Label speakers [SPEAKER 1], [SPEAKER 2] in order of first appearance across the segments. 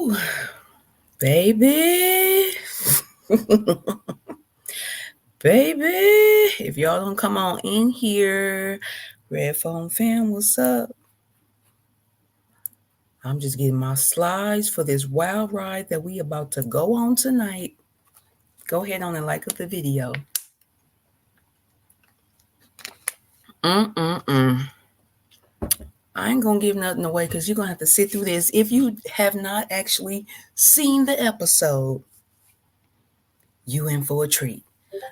[SPEAKER 1] Woo, baby. Baby, if y'all don't come on in here, Red Phone fam, what's up? I'm just getting my slides for this wild ride that we about to go on tonight. Go ahead on and like up the video. I ain't gonna give nothing away because you're gonna have to sit through this. If you have not actually seen the episode, you in for a treat.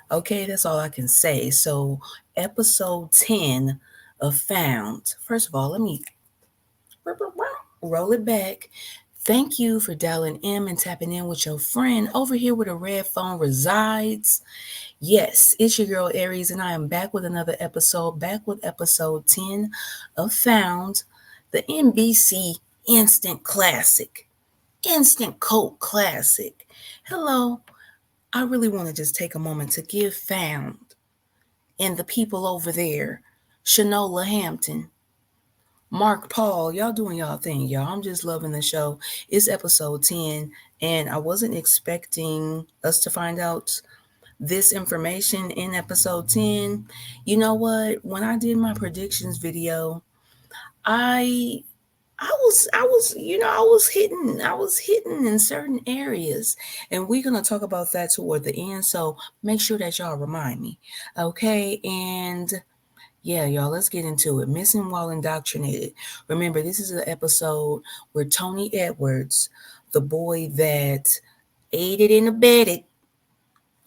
[SPEAKER 1] Okay, that's all I can say. So, episode 10 of Found. First of all, let me roll it back. Thank you for dialing in and tapping in with your friend over here where the red phone resides. Yes, it's your girl Aries, and I am back with another episode, back with episode 10 of Found, the NBC instant classic, instant cult classic. Hello, I really want to just take a moment to give Found and the people over there, Shanola Hampton, Mark Paul, y'all doing y'all thing, y'all. I'm just loving the show. It's episode 10, and I wasn't expecting us to find out this information in episode 10. You know what? When I did my predictions video, I I was hitting in certain areas, and we're gonna talk about that toward the end. So make sure that y'all remind me, okay? And yeah, y'all, let's get into it. Missing while indoctrinated. Remember, this is an episode where Tony Edwards, the boy that aided and abetted,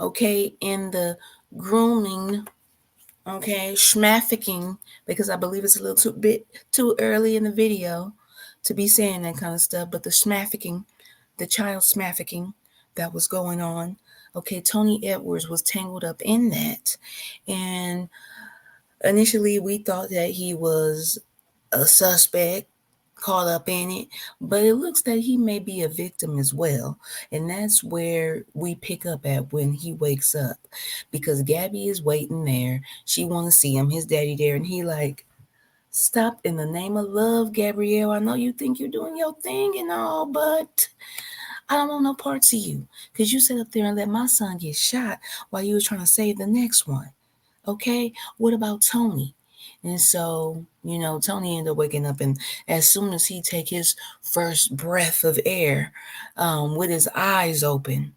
[SPEAKER 1] okay, in the grooming, okay, schmafficking, because I believe it's a little bit too early in the video to be saying that kind of stuff, but the schmafficking, the child schmafficking that was going on, okay, Tony Edwards was tangled up in that. And initially, we thought that he was a suspect caught up in it, but it looks that he may be a victim as well. And that's where we pick up at when he wakes up, because Gabby is waiting there. She want to see him, his daddy there, and he like, stop in the name of love, Gabrielle. I know you think you're doing your thing and all, but I don't want no parts of you, because you sat up there and let my son get shot while you were trying to save the next one. Okay, what about Tony? And so, Tony ended up waking up, and as soon as he take his first breath of air, with his eyes open,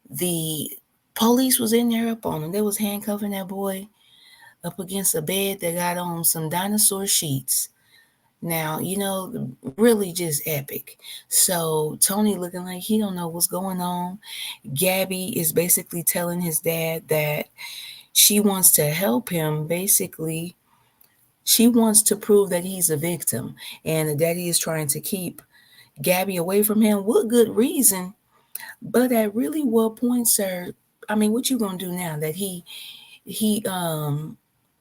[SPEAKER 1] the police was in there up on him. They was handcuffing that boy up against a bed that got on some dinosaur sheets. Now, really just epic. So Tony looking like he don't know what's going on. Gabby is basically telling his dad that she wants to help him. Basically, she wants to prove that he's a victim, and the daddy is trying to keep Gabby away from him. What good reason? But at really what point, sir? I mean, what you gonna do now that he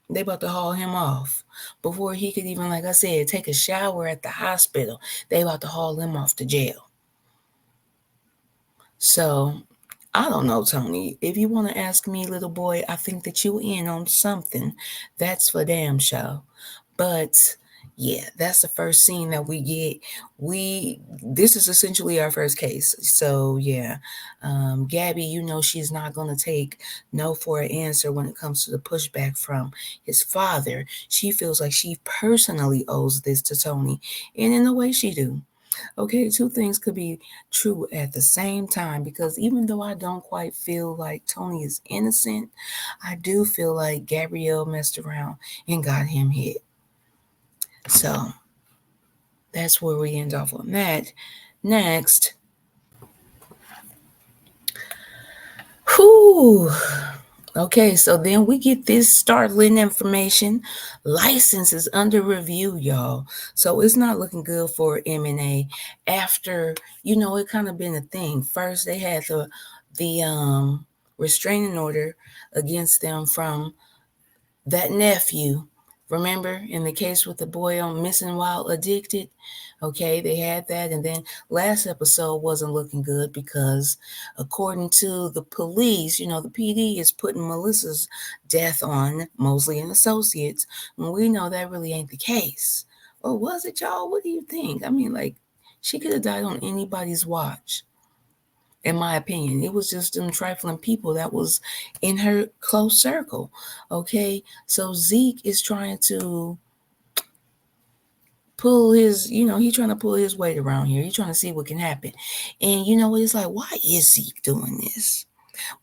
[SPEAKER 1] they about to haul him off before he could even, like I said, take a shower at the hospital? They about to haul him off to jail. So I don't know, Tony. If you want to ask me, little boy, I think that you in on something. That's for damn sure. But yeah, that's the first scene that we get. This is essentially our first case. So yeah, Gabby, she's not gonna take no for an answer when it comes to the pushback from his father. She feels like she personally owes this to Tony, and in a way she do. Okay, two things could be true at the same time, because even though I don't quite feel like Tony is innocent, I do feel like Gabrielle messed around and got him hit. So that's where we end off on that. Next, whew. Okay, so then we get this startling information. License is under review, y'all. So it's not looking good for M&A after, it kind of been a thing. First, they had the restraining order against them from that nephew. Remember in the case with the boy on missing while addicted? Okay, they had that. And then last episode wasn't looking good because, according to the police, the PD is putting Melissa's death on Mosley and Associates. And we know that really ain't the case. Or was it, y'all? What do you think? I mean, like, She could have died on anybody's watch. In my opinion, it was just them trifling people that was in her close circle. Okay, so Zeke is trying to pull his, he trying to pull his weight around here. He's trying to see what can happen. And you know what? It's like, why is Zeke doing this?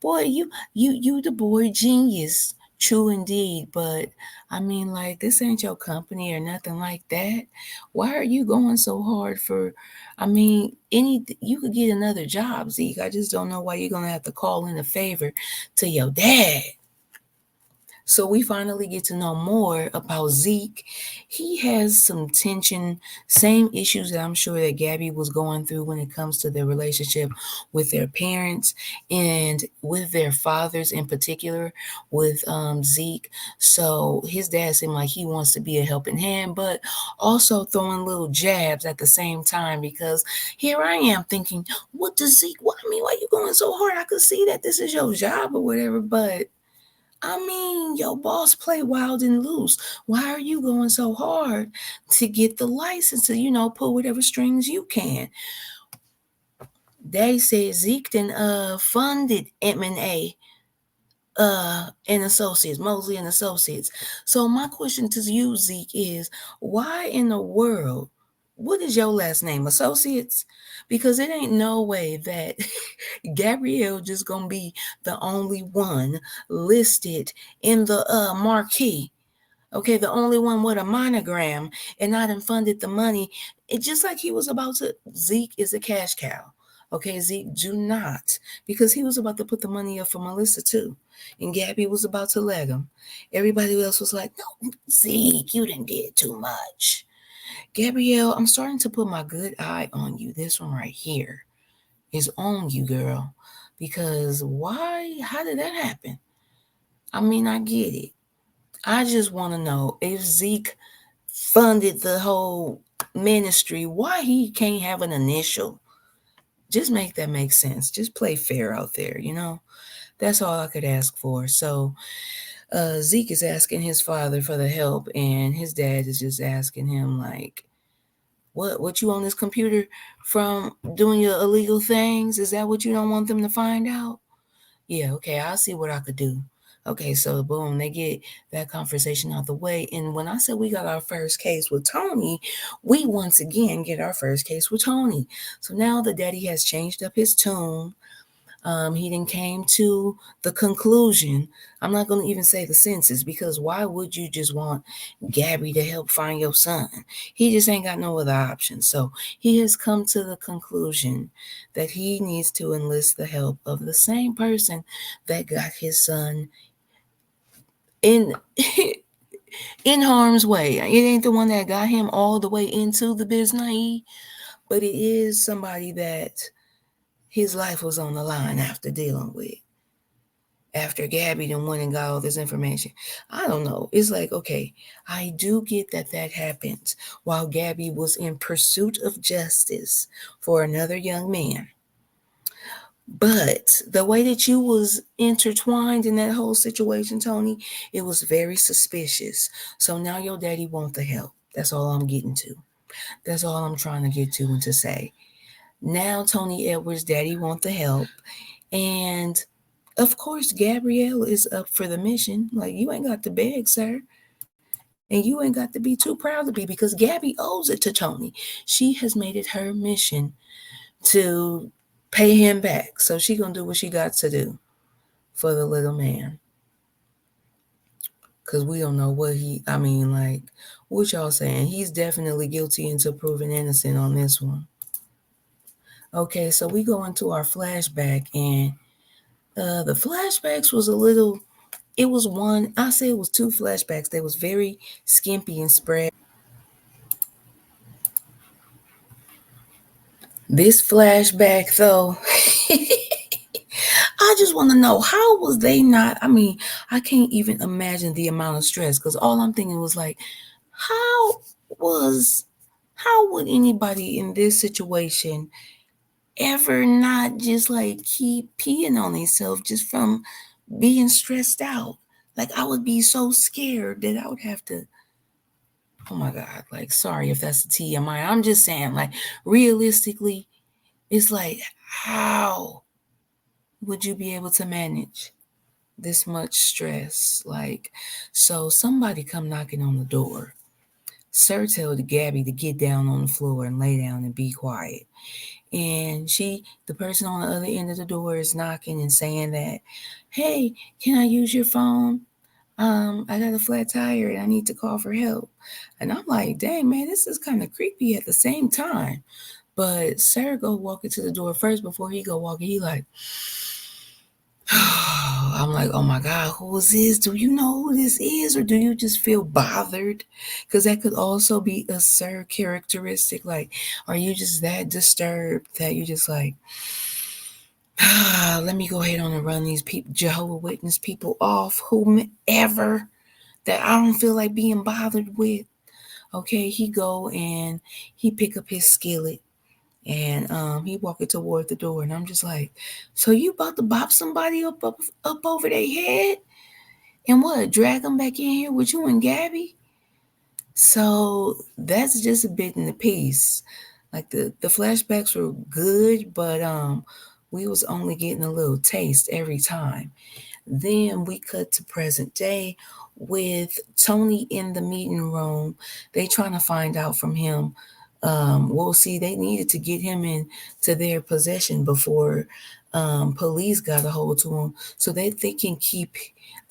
[SPEAKER 1] Boy, you the boy genius. True indeed, but I mean, like, this ain't your company or nothing like that. Why are you going so hard for? I mean, you could get another job, Zeke. I just don't know why you're gonna have to call in a favor to your dad. So we finally get to know more about Zeke. He has some tension, same issues that I'm sure that Gabby was going through when it comes to their relationship with their parents and with their fathers in particular, with Zeke. So his dad seemed like he wants to be a helping hand, but also throwing little jabs at the same time, because here I am thinking, what does Zeke, what I mean, why are you going so hard? I could see that this is your job or whatever, but I mean, your boss play wild and loose. Why are you going so hard to get the license to, pull whatever strings you can? They said Zeke then funded M&A and Associates, Mosley and Associates. So my question to you, Zeke, is why in the world, what is your last name? Associates? Because it ain't no way that Gabrielle just gonna be the only one listed in the marquee. Okay, the only one with a monogram, and I done funded the money. It just like he was about to. Zeke is a cash cow. Okay, Zeke, do not, because he was about to put the money up for Melissa too, and Gabby was about to let him. Everybody else was like, "No, Zeke, you didn't did too much." Gabrielle, I'm starting to put my good eye on you. This one right here is on you, girl. Because why? How did that happen? I mean, I get it. I just want to know if Zeke funded the whole ministry, why he can't have an initial? Just make that make sense. Just play fair out there. That's all I could ask for. So Zeke is asking his father for the help, and his dad is just asking him like, what you on this computer from doing your illegal things? Is that what you don't want them to find out? Yeah, okay, I'll see what I could do. Okay, so boom, they get that conversation out the way. And when I said we got our first case with Tony, we once again get our first case with Tony. So now the daddy has changed up his tune. He then came to the conclusion. I'm not going to even say the senses, because why would you just want Gabby to help find your son? He just ain't got no other option. So he has come to the conclusion that he needs to enlist the help of the same person that got his son in in harm's way. It ain't the one that got him all the way into the business, but it is somebody that his life was on the line after dealing with. After Gabby then went and got all this information. I don't know. It's like, okay, I do get that happens while Gabby was in pursuit of justice for another young man. But the way that you was intertwined in that whole situation, Tony, it was very suspicious. So now your daddy want the help. That's all I'm getting to. That's all I'm trying to get to and to say. Now Tony Edwards' daddy want the help. And of course, Gabrielle is up for the mission. Like, you ain't got to beg, sir. And you ain't got to be too proud to be, because Gabby owes it to Tony. She has made it her mission to pay him back. So she gonna do what she got to do for the little man. Because we don't know I mean, like, what y'all saying? He's definitely guilty until proven innocent on this one. Okay, so we go into our flashback, and the flashbacks was a little, it was one, I say it was two flashbacks that was very skimpy and spread. This flashback, though, I just want to know, how was they not? I mean, I can't even imagine the amount of stress, because all I'm thinking was like, how was, how would anybody in this situation ever not just like keep peeing on themselves just from being stressed out? Like, I would be so scared that I would have to oh my God, like, sorry if that's a TMI. I'm just saying, like, realistically, it's like, how would you be able to manage this much stress? Like, so somebody come knocking on the door. Sir told Gabby to get down on the floor and lay down and be quiet. And the person on the other end of the door is knocking and saying that, hey, can I use your phone? I got a flat tire and I need to call for help. And I'm like, dang, man, this is kind of creepy at the same time. But Sir go walking to the door first before he go walking. He like, I'm like, oh my God, who is this? Do you know who this is? Or do you just feel bothered? Because that could also be a Sir characteristic. Like, are you just that disturbed that you just like, let me go ahead on and run these people, Jehovah Witness people off, whomever that I don't feel like being bothered with. Okay, he go and he pick up his skillet and he walking toward the door, and I'm just like, so you about to bop somebody up over their head and what? Drag them back in here with you and Gabby? So that's just a bit in the piece. Like the flashbacks were good, but we was only getting a little taste every time. Then we cut to present day with Tony in the meeting room. They trying to find out from him. Well, see, they needed to get him into their possession before police got a hold to him, so that they can keep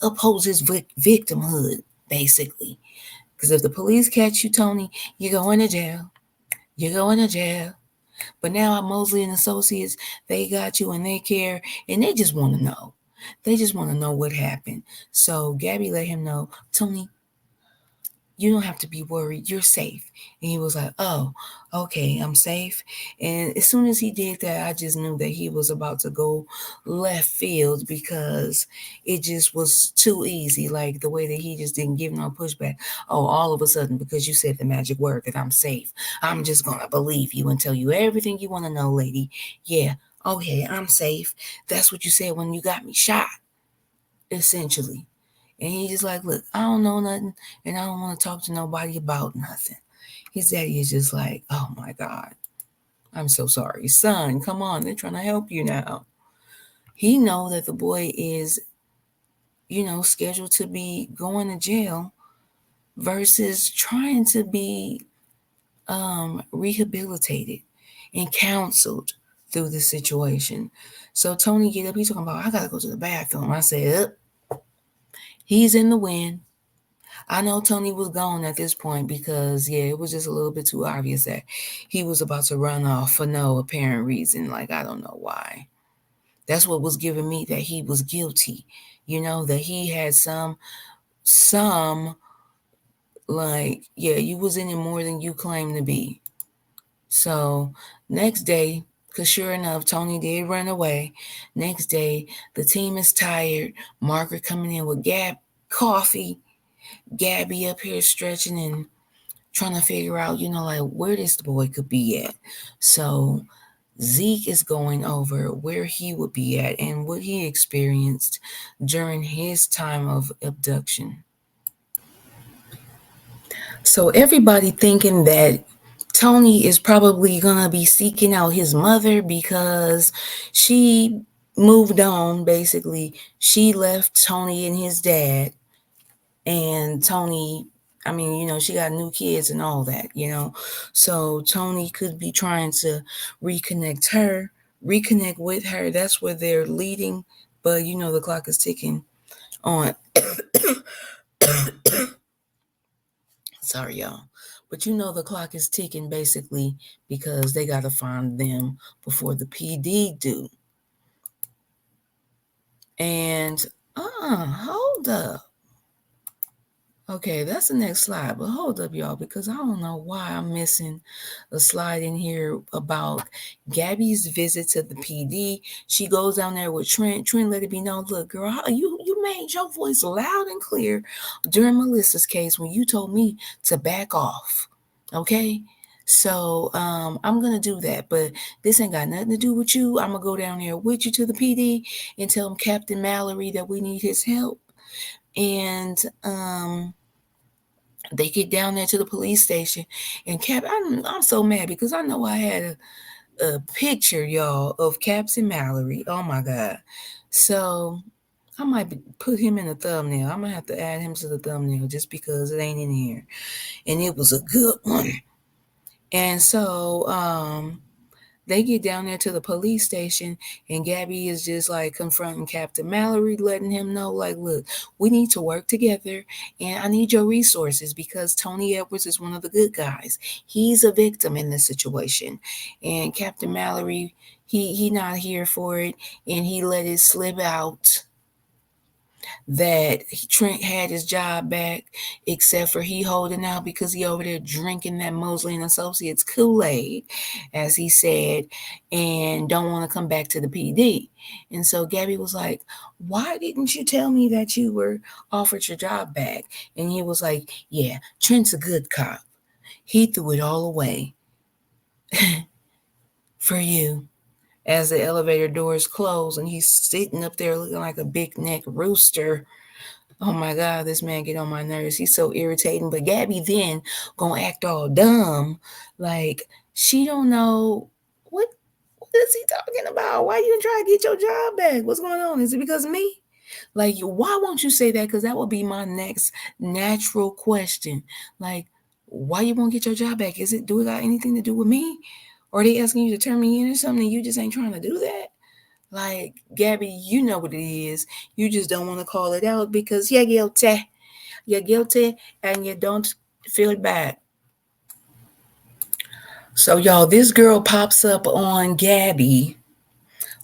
[SPEAKER 1] uphold his victimhood, basically. Because if the police catch you, Tony, you're going to jail. You're going to jail. But now Mosley and Associates, they got you and they care, and they just want to know. They just want to know what happened. So Gabby let him know, Tony, you don't have to be worried. You're safe. And he was like, oh, okay, I'm safe. And as soon as he did that, I just knew that he was about to go left field because it just was too easy. Like the way that he just didn't give no pushback. Oh, all of a sudden, because you said the magic word that I'm safe, I'm just going to believe you and tell you everything you want to know, lady. Yeah, okay, I'm safe. That's what you said when you got me shot, essentially. And he just like, look, I don't know nothing, and I don't want to talk to nobody about nothing. His daddy is just like, oh my God, I'm so sorry. Son, come on, they're trying to help you now. He know that the boy is, scheduled to be going to jail versus trying to be rehabilitated and counseled through the situation. So Tony get up, he's talking about, I gotta go to the bathroom. I said, he's in the wind. I know Tony was gone at this point because, yeah, it was just a little bit too obvious that he was about to run off for no apparent reason. Like, I don't know why. That's what was giving me that he was guilty. That he had some, like, yeah, you was in it more than you claim to be. So, next day, because sure enough, Tony did run away. Next day, the team is tired. Margaret coming in with coffee. Gabby up here stretching and trying to figure out, like where this boy could be at. So Zeke is going over where he would be at and what he experienced during his time of abduction. So everybody thinking that Tony is probably gonna be seeking out his mother because she moved on, basically. She left Tony and his dad, and Tony, I mean, she got new kids and all that. So Tony could be trying to reconnect with her. That's where they're leading, but the clock is ticking on. Sorry, y'all. But the clock is ticking basically because they got to find them before the PD do. And, hold up. Okay, that's the next slide. But hold up, y'all, because I don't know why I'm missing a slide in here about Gabby's visit to the PD. She goes down there with Trent. Trent let it be known, look, girl, you made your voice loud and clear during Melissa's case when you told me to back off. Okay? So I'm gonna do that, but this ain't got nothing to do with you. I'm gonna go down there with you to the PD and tell him Captain Mallory that we need his help. And They get down there to the police station, and Cap, I'm so mad because I know I had a picture, y'all, of Caps and Mallory. Oh my God. So I might put him in the thumbnail. I'm gonna have to add him to the thumbnail just because it ain't in here. And it was a good one. And so they get down there to the police station, and Gabby is just like confronting Captain Mallory, letting him know, like, look, we need to work together, and I need your resources because Tony Edwards is one of the good guys. He's a victim in this situation, and Captain Mallory, he not here for it, and he let it slip out that Trent had his job back, except for he holding out because he over there drinking that Mosley and Associates Kool-Aid, as he said, and don't want to come back to the PD. And so Gabby was like, why didn't you tell me that you were offered your job back? And he was like, yeah, Trent's a good cop. He threw it all away for you. As the elevator doors close and he's sitting up there looking like a big neck rooster. Oh my God, this man get on my nerves. He's so irritating. But Gabby then gonna act all dumb, like she don't know what is he talking about? Why you trying to get your job back? What's going on? Is it because of me? Like, why won't you say that? Because that would be my next natural question. Like, why you won't get your job back? Do it got anything to do with me? Or are they asking you to turn me in or something and you just ain't trying to do that? Like, Gabby, you know what it is. You just don't want to call it out because you're guilty. You're guilty and you don't feel bad. So, y'all, this girl pops up on Gabby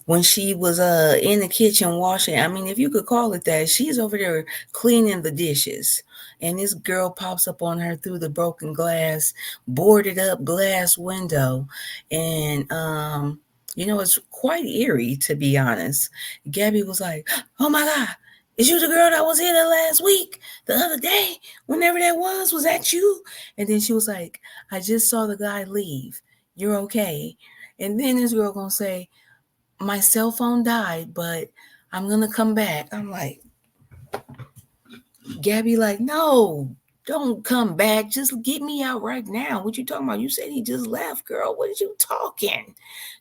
[SPEAKER 1] when she was in the kitchen washing. I mean, if you could call it that, she's over there cleaning the dishes. And this girl pops up on her through the broken glass, boarded up glass window. And it's quite eerie, to be honest. Gabby was like, oh my God, is you the girl that was here the last week, the other day, whenever that was that you? And then she was like, I just saw the guy leave. You're okay. And then this girl gonna say, my cell phone died, but I'm gonna come back. I'm like, Gabby, like, no, don't come back. Just get me out right now. What you talking about? You said he just left, girl. What are you talking?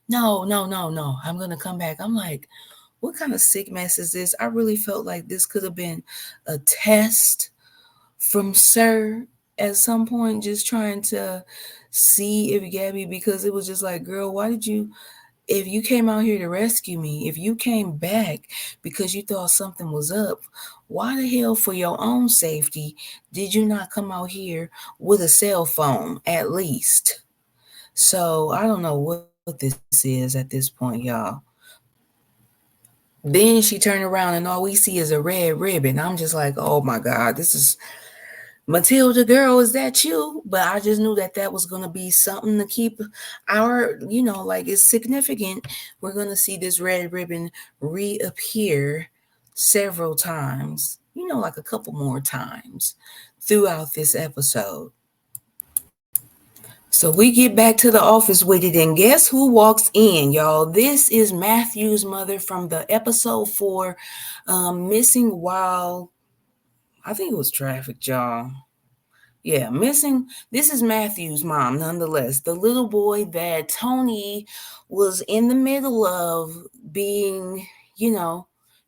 [SPEAKER 1] No. I'm gonna come back. I'm like, what kind of sick mess is this? I really felt like this could have been a test from Sir at some point, just trying to see if Gabby, because it was just like, girl, why did you, if you came out here to rescue me, if you came back because you thought something was up, why the hell, for your own safety, did you not come out here with a cell phone at least? So I don't know what this is at this point, y'all. Then she turned around and all we see is a red ribbon. I'm just like, oh my God, this is Matilda, girl, is that you? But I just knew that was going to be something to keep our, like, it's significant. We're going to see this red ribbon reappear several times, like a couple more times throughout this episode. So we get back to the office with it, and guess who walks in, y'all? This is Matthew's mother from the episode 4, Missing While, I think it was trafficked, y'all. Yeah, missing. This is Matthew's mom, nonetheless. The little boy that Tony was in the middle of being,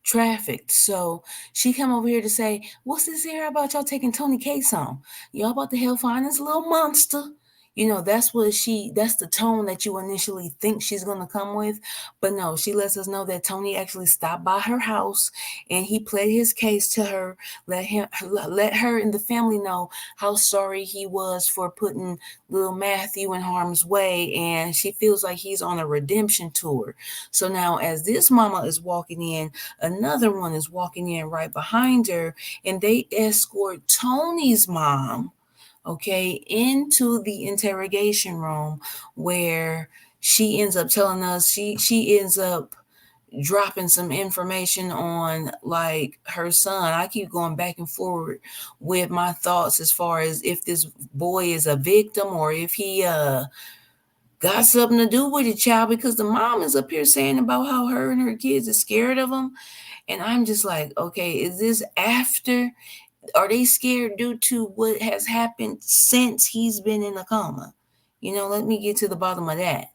[SPEAKER 1] trafficked. So she come over here to say, what's this here about y'all taking Tony case home? Y'all about to hell find this little monster. That's the tone that you initially think she's going to come with. But no, she lets us know that Tony actually stopped by her house and he pled his case to her, let her and the family know how sorry he was for putting little Matthew in harm's way. And she feels like he's on a redemption tour. So now as this mama is walking in, another one is walking in right behind her, and they escort Tony's mom, okay, into the interrogation room, where she ends up telling us she ends up dropping some information on, like, her son. I keep going back and forward with my thoughts as far as if this boy is a victim or if he got something to do with it, child, because the mom is up here saying about how her and her kids are scared of him. And I'm just like, okay, is this after Are they scared due to what has happened since he's been in a coma? Let me get to the bottom of that.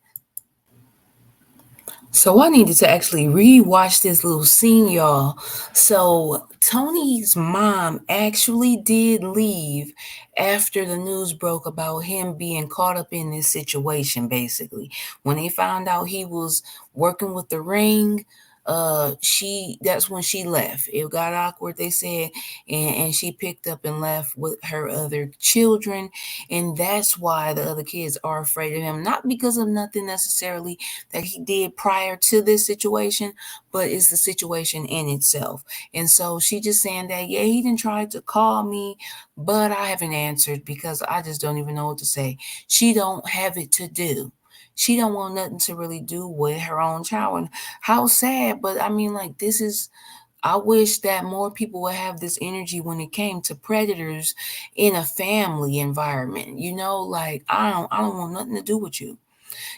[SPEAKER 1] So I needed to actually re-watch this little scene, y'all. So Tony's mom actually did leave after the news broke about him being caught up in this situation, basically. When they found out he was working with the ring, that's when she left. It got awkward, they said, and she picked up and left with her other children. And that's why the other kids are afraid of him. Not because of nothing necessarily that he did prior to this situation, but it's the situation in itself. And so she just saying that, yeah, he didn't try to call me, but I haven't answered because I just don't even know what to say. She don't have it to do. She don't want nothing to really do with her own child. And how sad, but I mean, like, this is, I wish that more people would have this energy when it came to predators in a family environment. Like, I don't want nothing to do with you.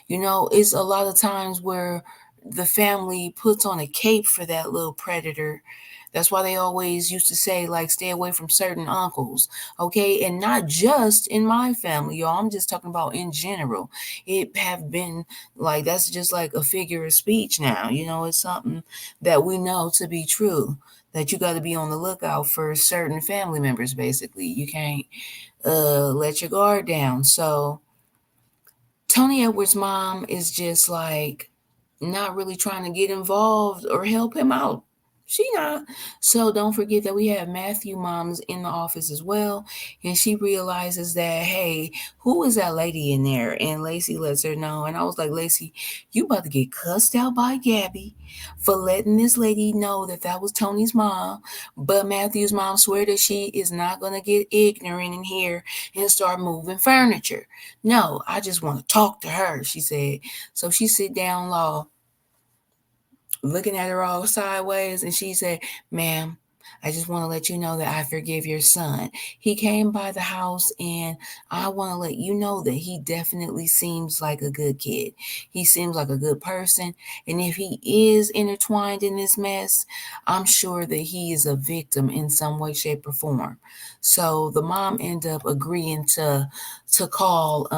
[SPEAKER 1] It's a lot of times where the family puts on a cape for that little predator. That's why they always used to say, like, stay away from certain uncles, okay? And not just in my family, y'all. I'm just talking about in general. It have been like, that's just like a figure of speech now. It's something that we know to be true, that you got to be on the lookout for certain family members, basically. You can't let your guard down. So Tony Edwards' mom is just like not really trying to get involved or help him out. She not. So don't forget that we have Matthew moms in the office as well. And she realizes that, hey, who is that lady in there? And Lacey lets her know. And I was like, Lacey, you about to get cussed out by Gabby for letting this lady know that was Tony's mom. But Matthew's mom swear that she is not going to get ignorant in here and start moving furniture. No, I just want to talk to her, she said. So she sit down law, looking at her all sideways, and she said, ma'am, I just want to let you know that I forgive your son. He came by the house, and I want to let you know that he definitely seems like a good kid. He seems like a good person. And if he is intertwined in this mess, I'm sure that he is a victim in some way, shape, or form. So the mom ended up agreeing to call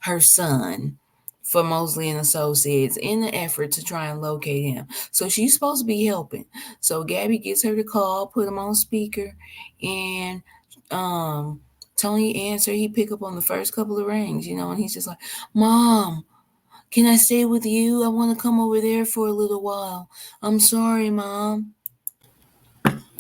[SPEAKER 1] her son for Mosley and Associates in the effort to try and locate him. So she's supposed to be helping. So Gabby gets her to call, put him on speaker, and um Tony answered. He pick up on the first couple of rings, and he's just like, Mom, can I stay with you? I want to come over there for a little while. I'm sorry, Mom.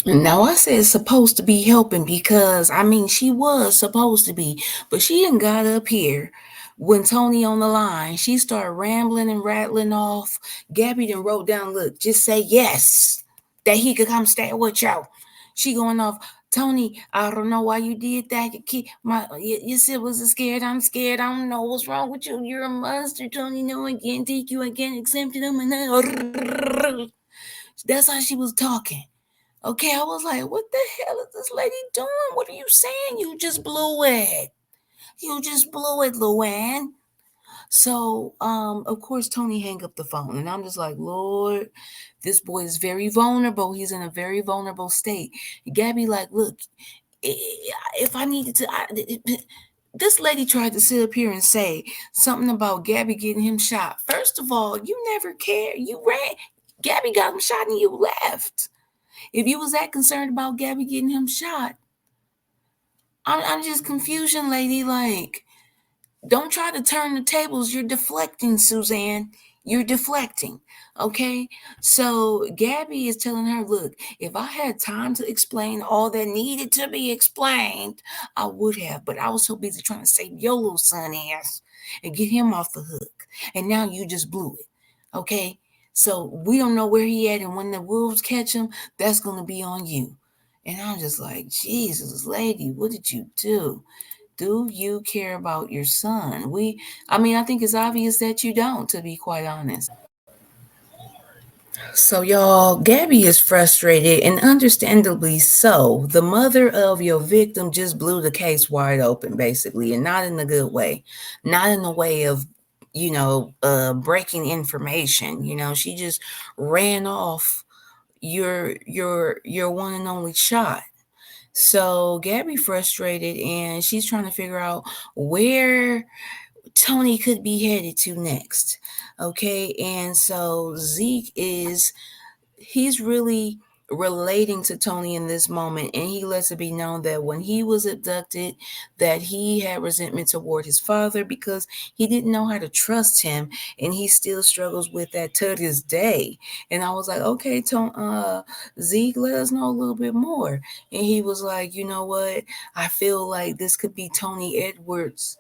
[SPEAKER 1] Now I said supposed to be helping because I mean she was supposed to be, but she didn't got up here when Tony on the line. She started rambling and rattling off. Gabby then wrote down, look, just say yes, that he could come stay with y'all. She going off, Tony, I don't know why you did that. Your siblings are scared. I'm scared. I don't know what's wrong with you. You're a monster, Tony. No, I can't take you. I can't accept them. And that's how she was talking. Okay, I was like, what the hell is this lady doing? What are you saying? You just blew it. You just blew it, Luann. So, of course, Tony hang up the phone, and I'm just like, Lord, this boy is very vulnerable. He's in a very vulnerable state. Gabby, like, look, if I needed to, this lady tried to sit up here and say something about Gabby getting him shot. First of all, you never cared. You ran. Gabby got him shot, and you left. If you was that concerned about Gabby getting him shot, I'm just confusion, lady. Like, don't try to turn the tables. You're deflecting, Suzanne. You're deflecting. Okay? So Gabby is telling her, look, if I had time to explain all that needed to be explained, I would have. But I was so busy trying to save your little son ass and get him off the hook. And now you just blew it. Okay? So we don't know where he at, and when the wolves catch him, that's gonna be on you. And I'm just like, Jesus, lady, what did you do? Do you care about your son? I think it's obvious that you don't, to be quite honest. So, y'all, Gabby is frustrated and understandably so. The mother of your victim just blew the case wide open, basically, and not in a good way, not in the way of, breaking information. She just ran off your one and only shot. So Gabby frustrated and she's trying to figure out where Tony could be headed to next. Okay, and so Zeke is he's really relating to Tony in this moment, and he lets it be known that when he was abducted that he had resentment toward his father because he didn't know how to trust him, and he still struggles with that to this day. And I was like, okay, Zeke, let us know a little bit more. And he was like, you know what, I feel like this could be Tony Edwards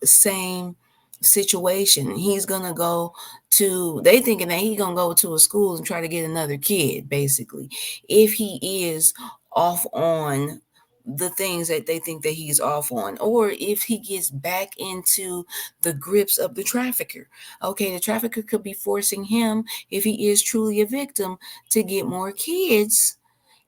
[SPEAKER 1] same situation. He's gonna go to, they thinking that he's gonna go to a school and try to get another kid, basically, if he is off on the things that they think that he's off on, or if he gets back into the grips of the trafficker. Okay, the trafficker could be forcing him, if he is truly a victim, to get more kids.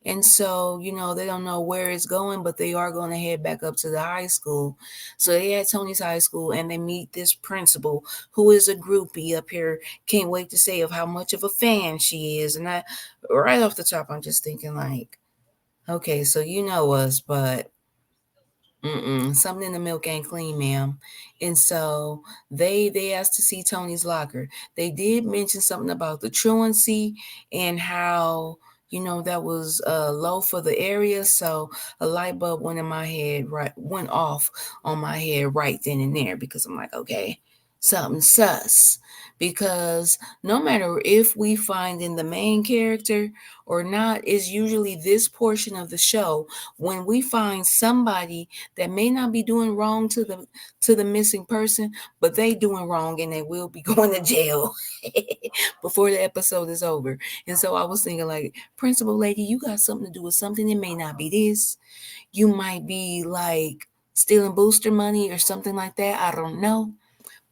[SPEAKER 1] And so, they don't know where it's going, but they are going to head back up to the high school. So they at Tony's high school and they meet this principal who is a groupie up here. Can't wait to say of how much of a fan she is. And I, right off the top, I'm just thinking like, okay, so you know us, but something in the milk ain't clean, ma'am. And so they asked to see Tony's locker. They did mention something about the truancy and how that was low for the area. So a light bulb went off on my head right then and there, because I'm like, okay, something sus. Because no matter if we find in the main character or not, is usually this portion of the show when we find somebody that may not be doing wrong to the missing person, but they doing wrong and they will be going to jail before the episode is over. And so I was thinking like, principal lady, you got something to do with something. It may not be this. You might be like stealing booster money or something like that. I don't know.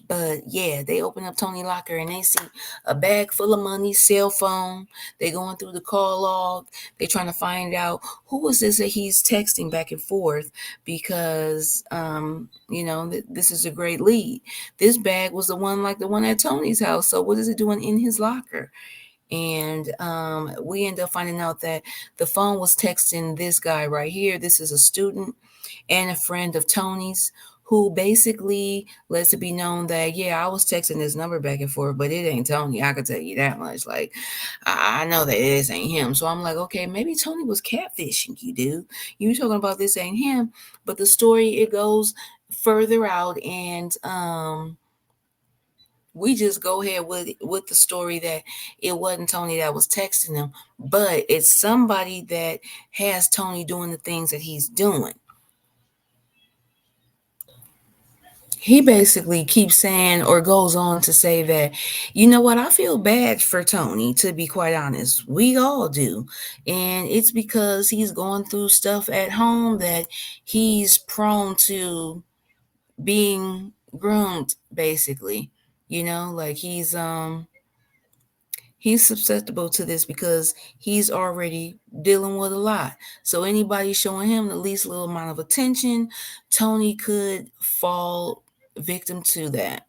[SPEAKER 1] But yeah, they open up Tony Locker and they see a bag full of money, cell phone. They going through the call log. They trying to find out who was this that he's texting back and forth, because this is a great lead. This bag was the one like the one at Tony's house. So what is it doing in his locker? And we end up finding out that the phone was texting this guy right here. This is a student and a friend of Tony's, who basically lets it be known that, yeah, I was texting this number back and forth, but it ain't Tony. I can tell you that much. Like, I know that this ain't him. So I'm like, okay, maybe Tony was catfishing you, dude. You talking about this ain't him. But the story, it goes further out, and we just go ahead with the story that it wasn't Tony that was texting him, but it's somebody that has Tony doing the things that he's doing. He basically keeps saying, or goes on to say that, you know what, I feel bad for Tony, to be quite honest. We all do. And it's because he's going through stuff at home that he's prone to being groomed, basically. Like he's susceptible to this because he's already dealing with a lot. So anybody showing him the least little amount of attention, Tony could victim to that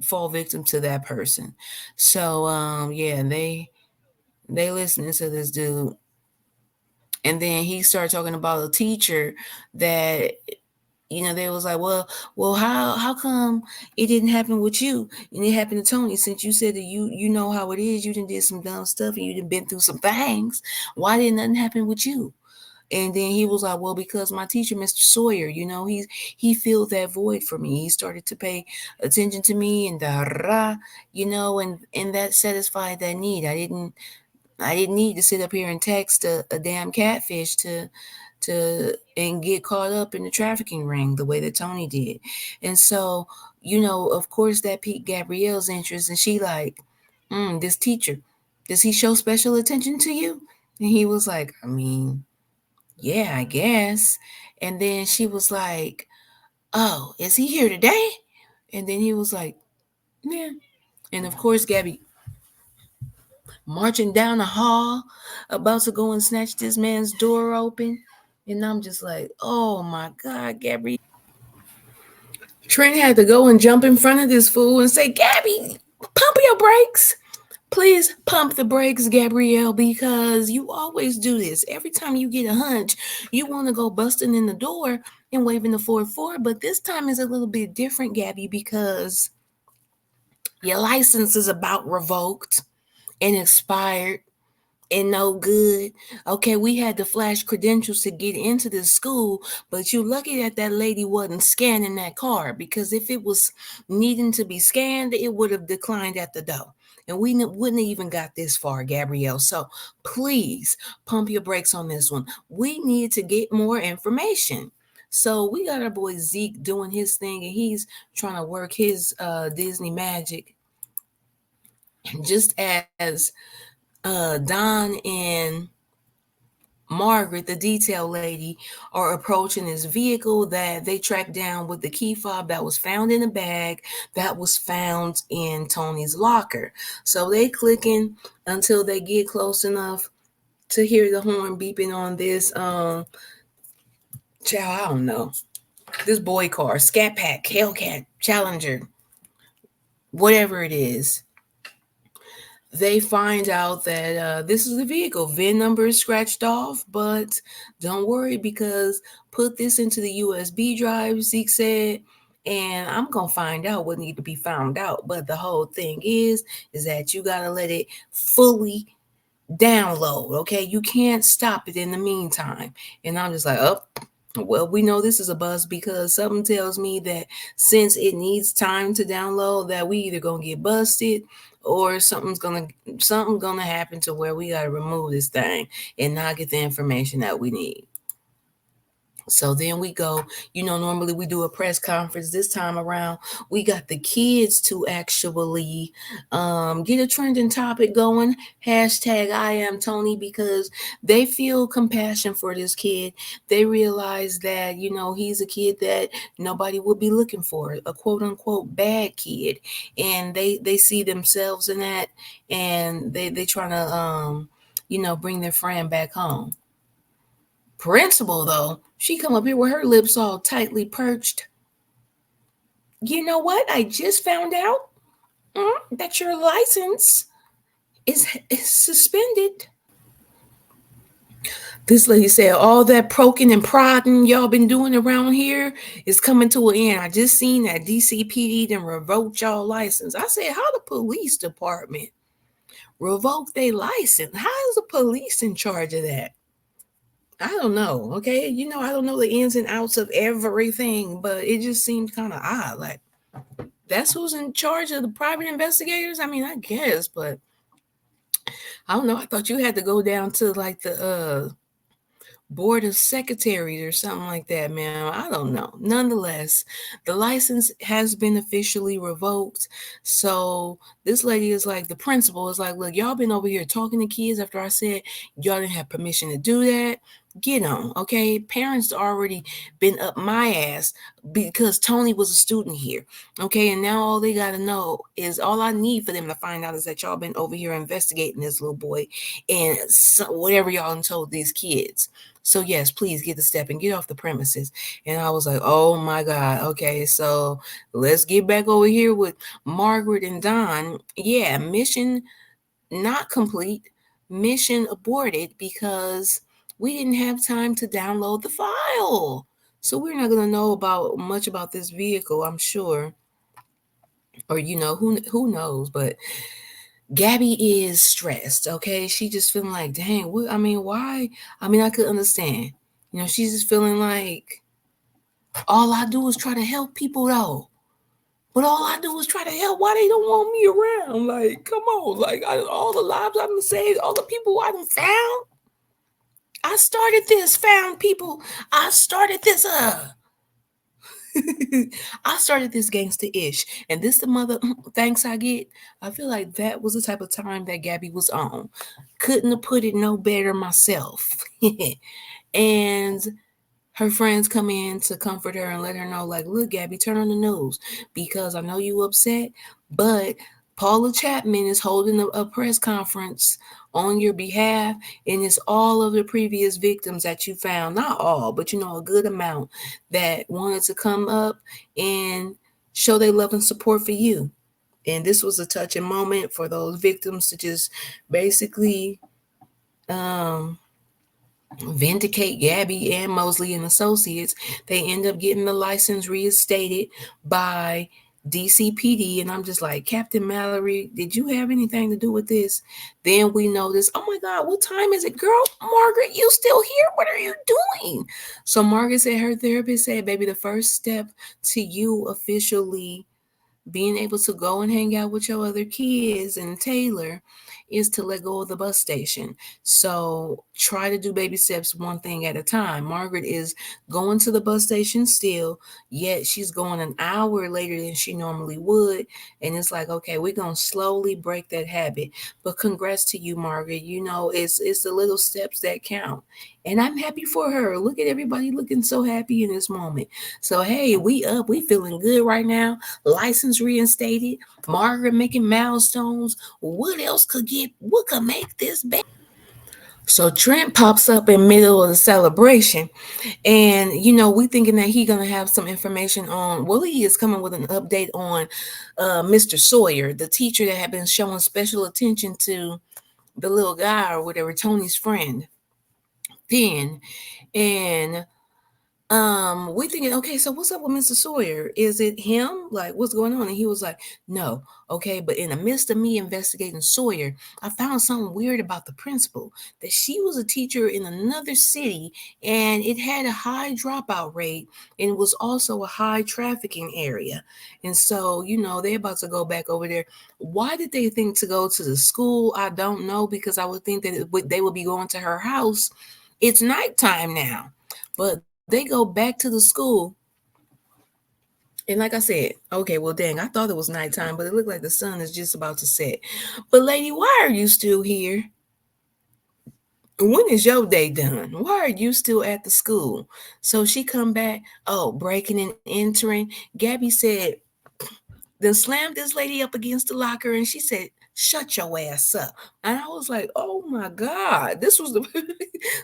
[SPEAKER 1] fall victim to that person. So yeah, they listening to this dude, and then he started talking about a teacher that they was like, well, how come it didn't happen with you and it happened to Tony, since you said that you know how it is, you done did some dumb stuff and you done been through some things, why didn't nothing happen with you? And then he was like, well, because my teacher, Mr. Sawyer, he filled that void for me. He started to pay attention to me, and and that satisfied that need. I didn't need to sit up here and text a damn catfish to and get caught up in the trafficking ring the way that Tony did. And so, of course that piqued Gabrielle's interest, and she like, this teacher, does he show special attention to you? And he was like, I mean, yeah, I guess. And then she was like, oh, is he here today? And then he was like, yeah. And of course, Gabby marching down the hall, about to go and snatch this man's door open. And I'm just like, oh my God, Gabby. Trent had to go and jump in front of this fool and say, Gabby, pump your brakes. Please pump the brakes, Gabrielle, because you always do this. Every time you get a hunch, you want to go busting in the door and waving the 4-4. But this time is a little bit different, Gabby, because your license is about revoked and expired and no good. Okay, we had to flash credentials to get into this school, but you lucky that that lady wasn't scanning that card, because if it was needing to be scanned, it would have declined at the door. And we wouldn't have even got this far, Gabrielle. So please pump your brakes on this one. We need to get more information. So we got our boy Zeke doing his thing, and he's trying to work his Disney magic, just as Don and Margaret, the detail lady, are approaching this vehicle that they tracked down with the key fob that was found in a bag that was found in Tony's locker. So they clicking until they get close enough to hear the horn beeping on this child, I don't know, this boy car, Scat Pack, Hellcat, Challenger, whatever it is. They find out that this is the vehicle. VIN number is scratched off, but don't worry, because put this into the USB drive, Zeke said, and I'm going to find out what need to be found out. But the whole thing is that you got to let it fully download, okay? You can't stop it in the meantime. And I'm just like, oh, well, we know this is a bust, because something tells me that since it needs time to download, that we either gonna get busted or something's gonna happen to where we gotta remove this thing and not get the information that we need. So then we go, normally we do a press conference. This time around, we got the kids to actually get a trending topic going. Hashtag I am Tony, because they feel compassion for this kid. They realize that, he's a kid that nobody would be looking for, a quote unquote bad kid. And they see themselves in that, and they trying to, bring their friend back home. Principal, though, she come up here with her lips all tightly perched. You know what? I just found out that your license is suspended. This lady said, all that proking and prodding y'all been doing around here is coming to an end. I just seen that DCPD then revoked y'all license. I said, how the police department revoke their license? How is the police in charge of that? I don't know. Okay. I don't know the ins and outs of everything, but it just seemed kind of odd. Like, that's who's in charge of the private investigators? I mean, I guess, but I don't know. I thought you had to go down to like the board of secretaries or something like that, man. I don't know. Nonetheless, the license has been officially revoked. So this lady is like, the principal is like, look, y'all been over here talking to kids after I said y'all didn't have permission to do that. Get on, okay? Parents already been up my ass because Tony was a student here, okay? And now all they got to know is, all I need for them to find out is that y'all been over here investigating this little boy and whatever y'all told these kids. So yes, please get the step and get off the premises. And I was like, oh my God. Okay, so let's get back over here with Margaret and Don. Yeah, mission not complete, mission aborted, because we didn't have time to download the file. So we're not gonna know much about this vehicle, I'm sure. Or who knows, but Gabby is stressed, okay? She just feeling like, dang, why? I could understand. She's just feeling like, all I do is try to help people, though. But all I do is try to help. Why they don't want me around? Like, come on. Like, all the lives I've been saved, all the people I done found. I started this, found people. I started this, I started this gangsta-ish. And this the mother thanks I get. I feel like that was the type of time that Gabby was on. Couldn't have put it no better myself. And her friends come in to comfort her and let her know, like, look, Gabby, turn on the news, because I know you upset, but Paula Chapman is holding a press conference on your behalf, and it's all of the previous victims that you found, not all, but a good amount, that wanted to come up and show their love and support for you. And this was a touching moment for those victims to just basically um, vindicate Gabby and Mosley and Associates. They end up getting the license reinstated by DCPD, and I'm just like, Captain Mallory, did you have anything to do with this? Then we notice, oh my God, what time is it, girl? Margaret, you still here? What are you doing? So Margaret said her therapist said, baby, the first step to you officially being able to go and hang out with your other kids and Taylor is to let go of the bus station. So try to do baby steps one thing at a time. Margaret is going to the bus station still, yet she's going an hour later than she normally would. And it's like, okay, we're gonna slowly break that habit. But congrats to you, Margaret. You know, it's the little steps that count. And I'm happy for her. Look at everybody looking so happy in this moment. So hey, we up, we feeling good right now. License reinstated, Margaret making milestones. What could make this better? So Trent pops up in middle of the celebration, and we thinking that he gonna have some information on. Well, he is coming with an update on Mr. Sawyer, the teacher that had been showing special attention to the little guy or whatever, Tony's friend, Finn, and we thinking, okay, so what's up with Mr. Sawyer? Is it him? Like, what's going on? And he was like, no. Okay, but in the midst of me investigating Sawyer, I found something weird about the principal, that she was a teacher in another city and it had a high dropout rate and it was also a high trafficking area. And so, they're about to go back over there. Why did they think to go to the school? I don't know, because I would think that they would be going to her house. It's nighttime now. But they go back to the school. And like I said, okay, well, dang, I thought it was nighttime, but it looked like the sun is just about to set. But lady, why are you still here? When is your day done? Why are you still at the school? So she come back, oh, breaking and entering. Gabby said, then slammed this lady up against the locker and she said, shut your ass up. And I was like, oh my God. This was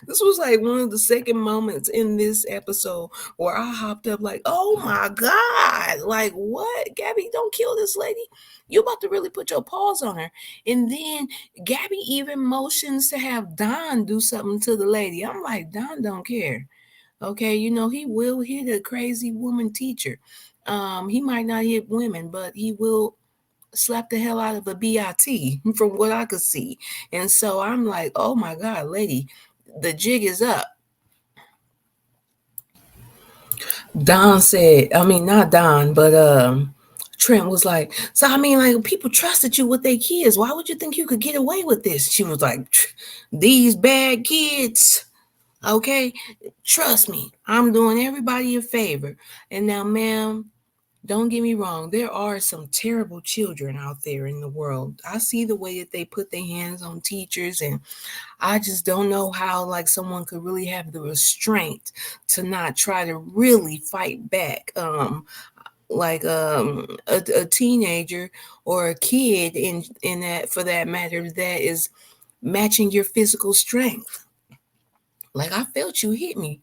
[SPEAKER 1] this was like one of the second moments in this episode where I hopped up like, oh my God. Like, what? Gabby, don't kill this lady. You about to really put your paws on her. And then Gabby even motions to have Don do something to the lady. I'm like, Don don't care. Okay, he will hit a crazy woman teacher. He might not hit women, but he will slap the hell out of a BIT from what I could see. And so I'm like, oh my God, lady, the jig is up. Don said, I mean, not Don, but Trent was like, so I mean, like, people trusted you with their kids. Why would you think you could get away with this? She was like, these bad kids. Okay, trust me, I'm doing everybody a favor. And now, ma'am, don't get me wrong, there are some terrible children out there in the world. I see the way that they put their hands on teachers, and I just don't know how like someone could really have the restraint to not try to really fight back. Like a teenager or a kid in that, for that matter, that is matching your physical strength. Like, I felt you hit me.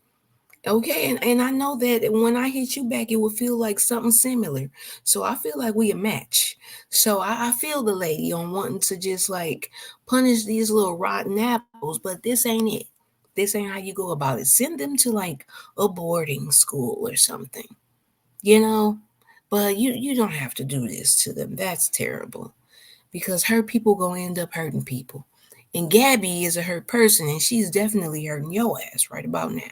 [SPEAKER 1] Okay, and I know that when I hit you back, it will feel like something similar. So I feel like we a match. So I feel the lady on wanting to just like punish these little rotten apples, but this ain't it. This ain't how you go about it. Send them to like a boarding school or something, you know? But you don't have to do this to them. That's terrible. Because hurt people gonna end up hurting people. And Gabby is a hurt person, and she's definitely hurting your ass right about now.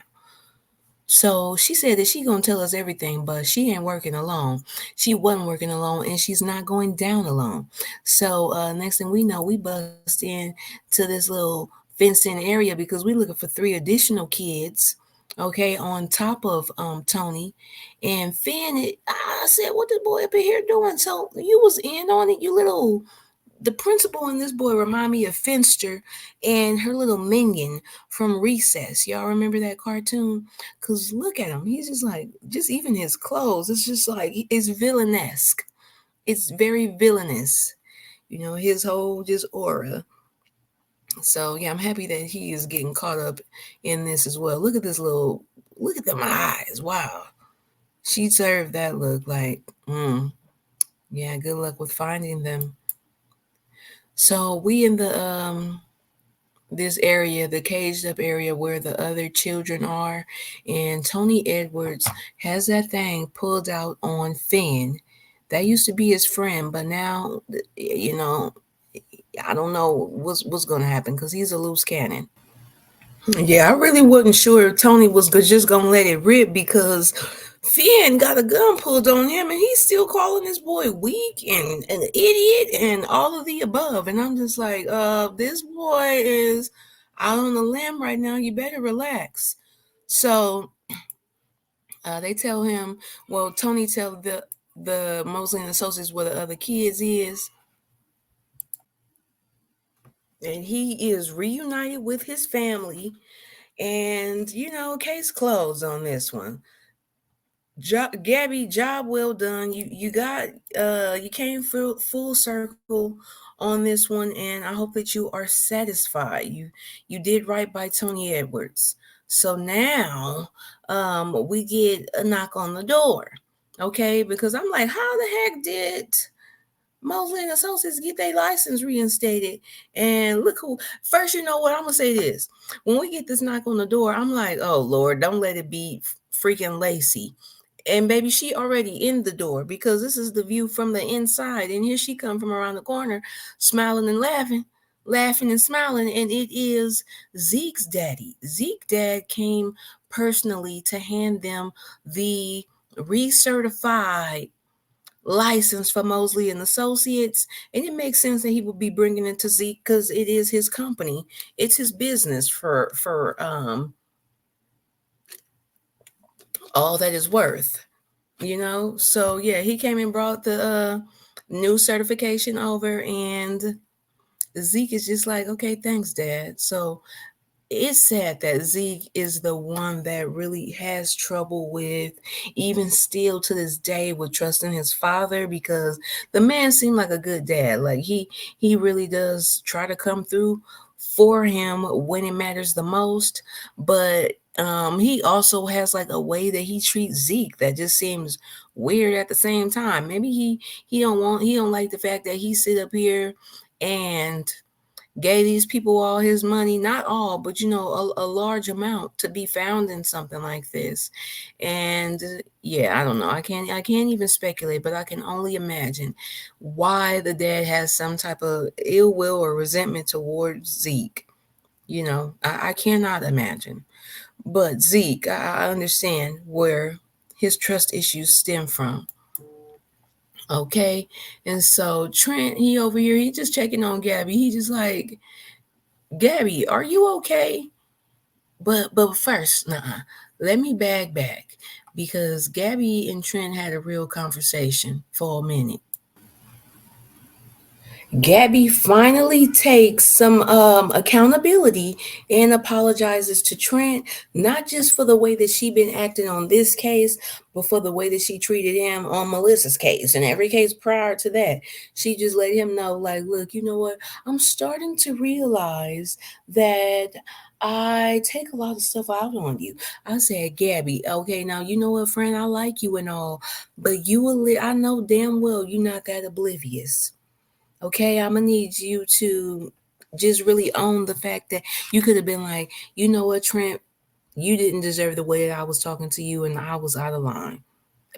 [SPEAKER 1] So she said that she gonna tell us everything, but she ain't working alone. She wasn't working alone, and she's not going down alone. So next thing we know, we bust in to this little fenced-in area because we looking for 3 additional kids. Okay, on top of Tony and Finn. I said, "What this boy up in here doing?" So you was in on it, you little. The principal in this boy remind me of Finster and her little minion from Recess. Y'all remember that cartoon? Cause look at him. He's just like, just even his clothes. It's just like it's villainesque. It's very villainous. His whole just aura. So yeah, I'm happy that he is getting caught up in this as well. Look at this little. Look at them eyes. Wow. She served that look like. Yeah, good luck with finding them. So we in the this area, the caged up area where the other children are, and Tony Edwards has that thing pulled out on Finn. That used to be his friend, but now, you know, I don't know what's going to happen because he's a loose cannon. Yeah, I really wasn't sure if Tony was just gonna let it rip because Finn got a gun pulled on him and he's still calling this boy weak and an idiot and all of the above. And I'm just like, this boy is out on the limb right now. You better relax. So they tell him, well, Tony tell the Mosley and Associates where the other kids is, and he is reunited with his family. And case closed on this one. Gabby, job well done. You got you came full circle on this one, and I hope that you are satisfied. You did right by Tony Edwards. So now we get a knock on the door. Okay, because I'm like, how the heck did Mosley and Associates get their license reinstated? And look who first, you know what? I'm gonna say this. When we get this knock on the door, I'm like, oh Lord, don't let it be freaking Lacey. And baby, she already in the door because this is the view from the inside. And here she come from around the corner, smiling and laughing and smiling. And it is Zeke's daddy. Zeke's dad came personally to hand them the recertified license for Mosley and Associates, and it makes sense that he would be bringing it to Zeke because it is his company, it's his business for all that is worth, So yeah, he came and brought the new certification over, and Zeke is just like, okay, thanks, Dad. So it's sad that Zeke is the one that really has trouble with, even still to this day, with trusting his father, because the man seemed like a good dad. Like he really does try to come through for him when it matters the most. But he also has like a way that he treats Zeke that just seems weird at the same time. Maybe he don't like the fact that he sit up here and gave these people all his money, not all, but a large amount to be found in something like this. And yeah, I don't know, I can't even speculate, but I can only imagine why the dad has some type of ill will or resentment towards Zeke. I cannot imagine. But Zeke, I understand where his trust issues stem from. Okay. And so Trent, he over here, he just checking on Gabby. He just like, Gabby, are you okay? But first, let me back because Gabby and Trent had a real conversation for a minute. Gabby finally takes some accountability and apologizes to Trent, not just for the way that she been acting on this case, but for the way that she treated him on Melissa's case and every case prior to that. She just let him know, like, look, you know what? I'm starting to realize that I take a lot of stuff out on you. I said, Gabby, okay, now you know what, friend, I like you and all, but I know damn well you're not that oblivious. Okay, I'm gonna need you to just really own the fact that you could have been like, you know what, Trent, you didn't deserve the way that I was talking to you, and I was out of line.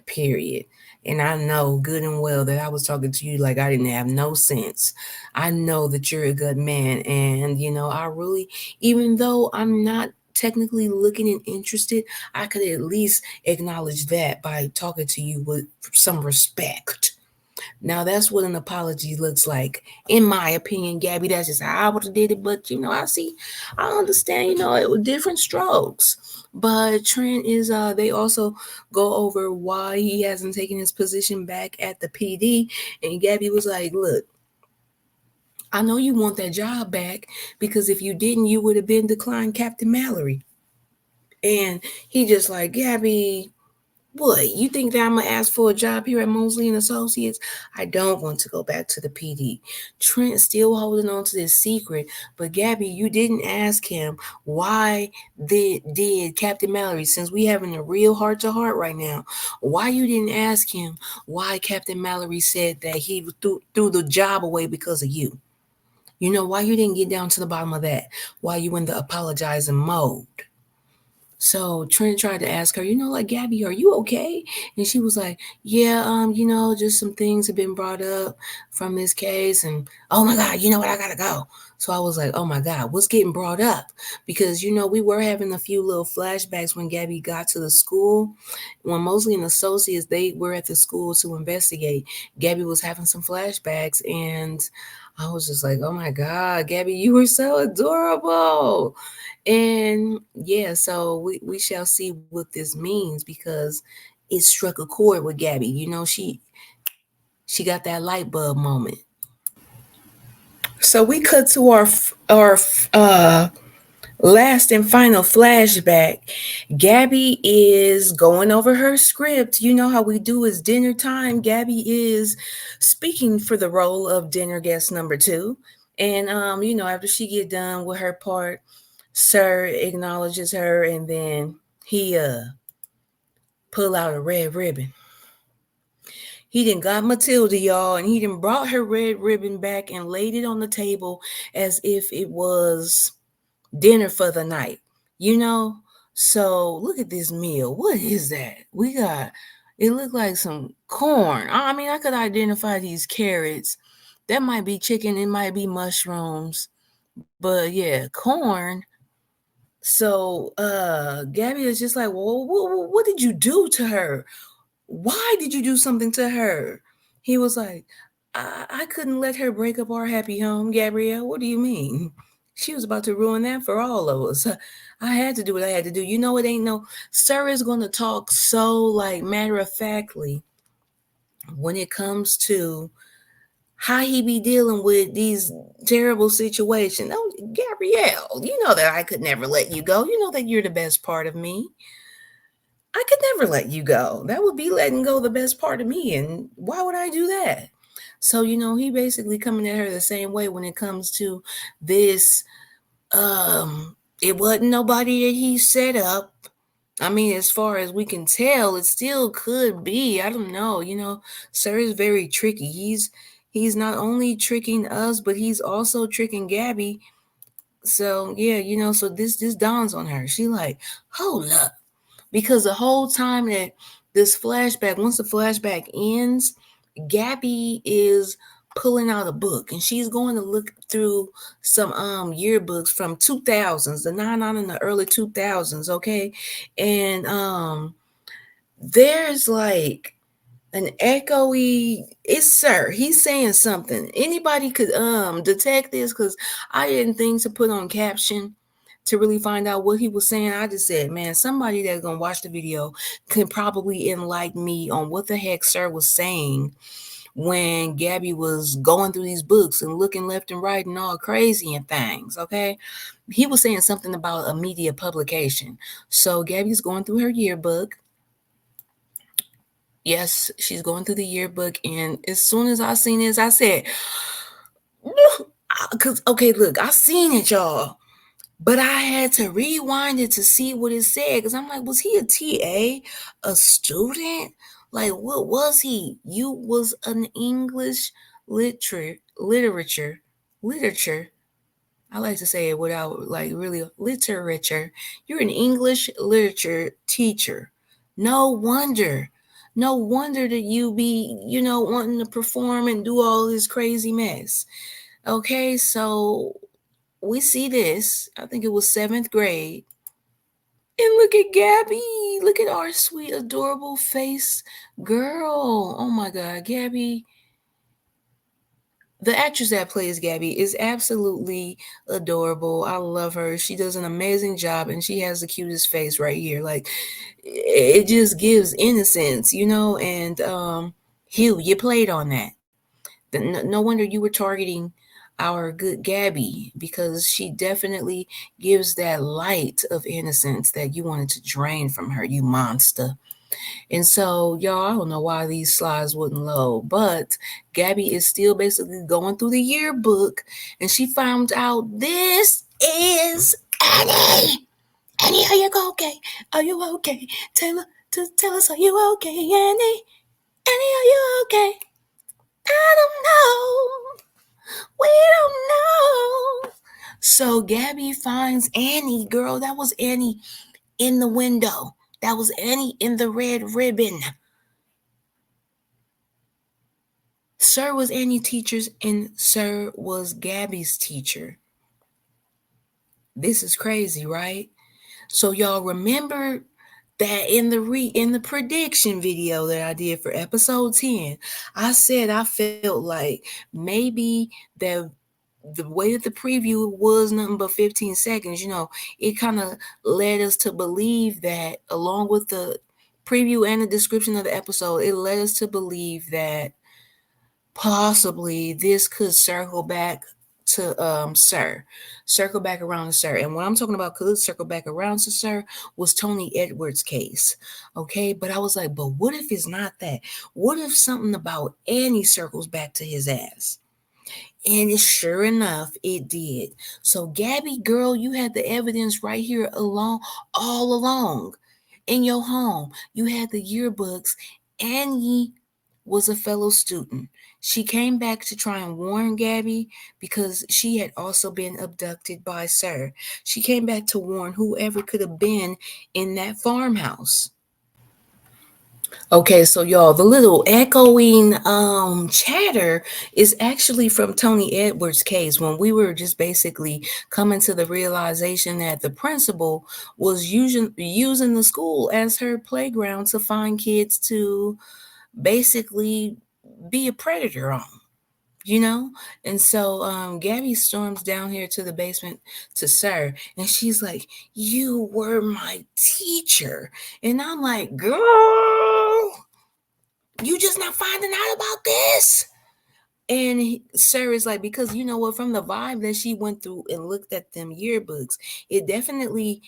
[SPEAKER 1] Period. And I know good and well that I was talking to you like I didn't have no sense. I know that you're a good man, and I really, even though I'm not technically looking and interested, I could at least acknowledge that by talking to you with some respect. Now that's what an apology looks like, in my opinion, Gabby. That's just how I would have did it. But I understand. It was different strokes. But Trent is. They also go over why he hasn't taken his position back at the PD, and Gabby was like, "Look, I know you want that job back because if you didn't, you would have been declined Captain Mallory." And he just like, Gabby, What, you think that I'm gonna ask for a job here at Mosley and Associates? I don't want to go back to the PD. Trent's still holding on to this secret, but Gabby, you didn't ask him why did Captain Mallory, since we having a real heart to heart right now, why you didn't ask him why Captain Mallory said that he threw the job away because of you? You know why you didn't get down to the bottom of that? Why you in the apologizing mode? So Trent tried to ask her, like, Gabby, are you okay? And she was like, yeah, just some things have been brought up from this case. And oh my God, you know what? I gotta go. So I was like, oh my God, what's getting brought up? Because, we were having a few little flashbacks when Gabby got to the school. When Mosley and Associates, they were at the school to investigate. Gabby was having some flashbacks, and I was just like, oh my God, Gabby, you were so adorable. And yeah, so we shall see what this means, because it struck a chord with Gabby. She got that light bulb moment. So we cut to our last and final flashback. Gabby is going over her script. You know how we do is dinner time. Gabby is speaking for the role of dinner guest number 2. And after she get done with her part, Sir acknowledges her, and then he pull out a red ribbon. He done got Matilda, y'all, and he done brought her red ribbon back and laid it on the table as if it was dinner for the night, you know? So look at this meal. What is that? It looked like some corn. I mean, I could identify these carrots. That might be chicken, it might be mushrooms. But yeah, corn. So Gabby is just like, well, what did you do to her? Why did you do something to her? He was like, I couldn't let her break up our happy home, Gabrielle. What do you mean? She was about to ruin that for all of us. I had to do what I had to do. It ain't no, Sir is going to talk so like matter of factly when it comes to how he be dealing with these terrible situations. Oh, Gabrielle, you know that I could never let you go. You know that you're the best part of me. I could never let you go. That would be letting go the best part of me. And why would I do that? So, he basically coming at her the same way when it comes to this. It wasn't nobody that he set up. I mean, as far as we can tell, it still could be. I don't know. Sir is very tricky. He's not only tricking us, but he's also tricking Gabby. So yeah, so this dawns on her. She like, hold up. Because the whole time that this flashback, once the flashback ends, Gabby is pulling out a book and she's going to look through some yearbooks from 2000s, the 99 in the early 2000s, okay? And there's like an echoey, it's Sir, he's saying something. Anybody could detect this, because I didn't think to put on caption to really find out what he was saying. I just said, man, somebody that's gonna watch the video can probably enlighten me on what the heck Sir was saying when Gabby was going through these books and looking left and right and all crazy and things. Okay, he was saying something about a media publication. So Gabby's going through her yearbook. Yes, she's going through the yearbook, and as soon as I seen this, I said, because okay, look, I seen it, y'all. But I had to rewind it to see what it said, because I'm like, was he a TA, a student? Like, what was he? You was an English literature. I like to say it without like really literature. You're an English literature teacher. No wonder. No wonder that you be, wanting to perform and do all this crazy mess. Okay, so we see this. I think it was 7th grade. And look at Gabby. Look at our sweet, adorable face girl. Oh my God, Gabby. The actress that plays Gabby is absolutely adorable. I love her. She does an amazing job, and she has the cutest face right here. Like, it just gives innocence, and Hugh, you played on that. No wonder you were targeting our good Gabby, because she definitely gives that light of innocence that you wanted to drain from her, you monster. And so, y'all, I don't know why these slides wouldn't load, but Gabby is still basically going through the yearbook and she found out this is Annie. Annie, are you okay? Are you okay? Tell us, are you okay, Annie? Annie, are you okay? I don't know. We don't know. So Gabby finds Annie, girl. That was Annie in the window. That was Annie in the red ribbon. Sir was Annie's teacher's and Sir was Gabby's teacher. This is crazy, right? So y'all remember that in the prediction video that I did for episode 10, I said I felt like maybe the way that the preview was nothing but 15 seconds, it kind of led us to believe that along with the preview and the description of the episode, it led us to believe that possibly this could circle back to Sir. Circle back around to Sir. And what I'm talking about could circle back around to Sir was Tony Edwards' case. Okay. But I was like, but what if it's not that? What if something about Annie circles back to his ass? And sure enough, it did. So, Gabby, girl, you had the evidence right here all along in your home. You had the yearbooks. Annie was a fellow student. She came back to try and warn Gabby because she had also been abducted by Sir. She came back to warn whoever could have been in that farmhouse. Okay, so y'all, the little echoing chatter is actually from Tony Edwards' case when we were just basically coming to the realization that the principal was using the school as her playground to find kids to basically be a predator on. And so Gabby storms down here to the basement to Sir, and she's like, "You were my teacher." And I'm like, "Girl, you just not finding out about this?" And Sir is like, because you know what, from the vibe that she went through and looked at them yearbooks, it definitely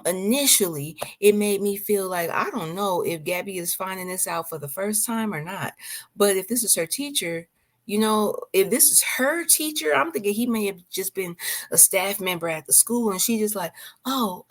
[SPEAKER 1] initially it made me feel like I don't know if Gabby is finding this out for the first time or not. But if this is her teacher, if this is her teacher, I'm thinking he may have just been a staff member at the school and she just like, oh,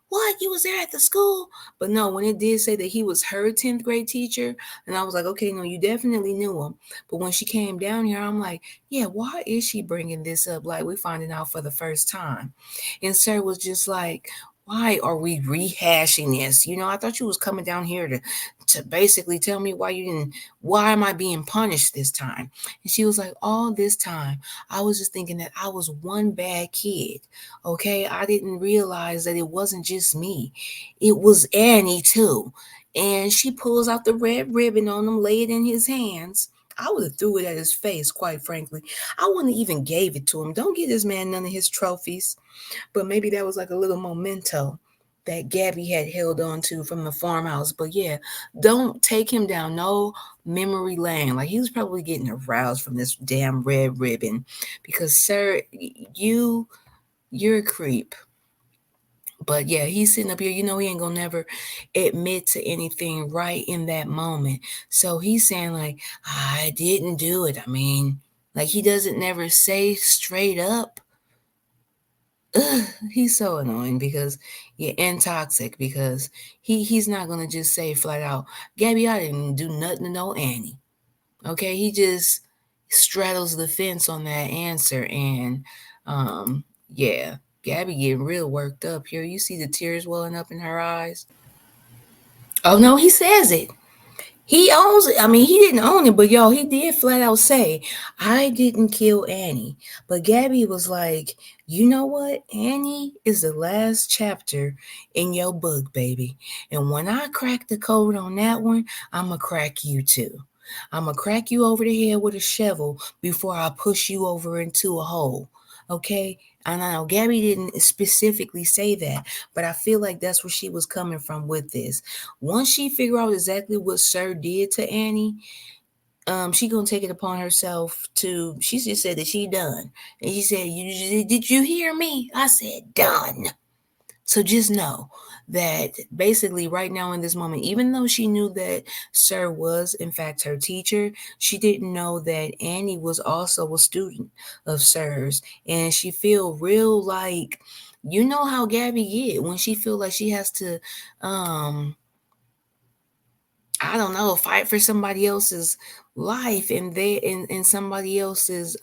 [SPEAKER 1] what? You was there at the school? But no, when it did say that he was her 10th grade teacher, and I was like, okay, no, you definitely knew him. But when she came down here, I'm like, yeah, why is she bringing this up? Like we're finding out for the first time. And Sir was just like, why are we rehashing this? I thought you was coming down here to basically tell me why am I being punished this time? And she was like, all this time, I was just thinking that I was one bad kid. Okay. I didn't realize that it wasn't just me. It was Annie too. And she pulls out the red ribbon on him, lay it in his hands. I would have threw it at his face, quite frankly. I wouldn't even gave it to him. Don't give this man none of his trophies. But maybe that was like a little memento that Gabby had held on to from the farmhouse. But yeah, don't take him down no memory lane. Like he was probably getting aroused from this damn red ribbon because Sir, you're a creep. But yeah, he's sitting up here, he ain't gonna never admit to anything right in that moment. So he's saying like, I didn't do it. I mean, like he doesn't never say straight up. Ugh, he's so annoying because and toxic because he's not gonna just say flat out, Gabby, I didn't do nothing to no Annie. Okay, he just straddles the fence on that answer, and yeah, Gabby getting real worked up here. You see the tears welling up in her eyes. Oh no, he says it. He owns it. I mean, he didn't own it, but y'all, he did flat out say, I didn't kill Annie. But Gabby was like, you know what? Annie is the last chapter in your book, baby. And when I crack the code on that one, I'm going to crack you too. I'm going to crack you over the head with a shovel before I push you over into a hole. Okay? And I know Gabby didn't specifically say that, but I feel like that's where she was coming from with this. Once she figure out exactly what Sir did to Annie, she gonna take it upon herself to. She just said that she done, and she said, "Did you hear me?" I said, "Done." So just know that basically right now in this moment, even though she knew that Sir was in fact her teacher, she didn't know that Annie was also a student of Sir's. And she feel real like, you know how Gabby get when she feel like she has to I don't know, fight for somebody else's life and they in somebody else's